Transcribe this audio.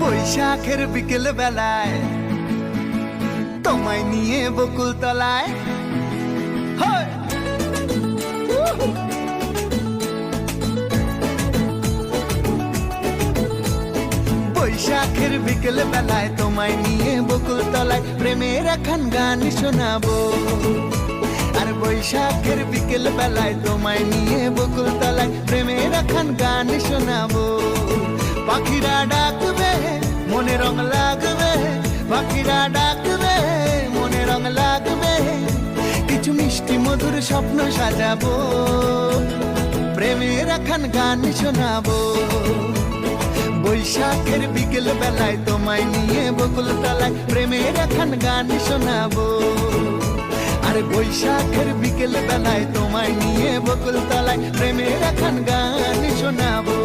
বৈশাখের বিকেল বেলায় তোমায় নিয়ে বকুল তলায় বৈশাখের বিকেল বেলায় তোমায় নিয়ে বকুল তলায় প্রেমের এখন গান শোনাবো। আর বৈশাখের বিকেল বেলায় তোমায় নিয়ে বকুল তলায় প্রেমের এখন গান শোনাবো। পাখিরা ডাকবে মনে রং লাগবে, পাখিরা ডাকবে মনে রং লাগবে, কিছু মিষ্টি মধুর স্বপ্ন সাজাবো, প্রেমের এখন গান শোনাবো। বৈশাখের বিকেল বেলায় তোমায় নিয়ে বকুল তলায় প্রেমের এখন গান শোনাবো। আর বৈশাখের বিকেল বেলায় তোমায় নিয়ে বকুল তলায় প্রেমের এখন গান শোনাবো।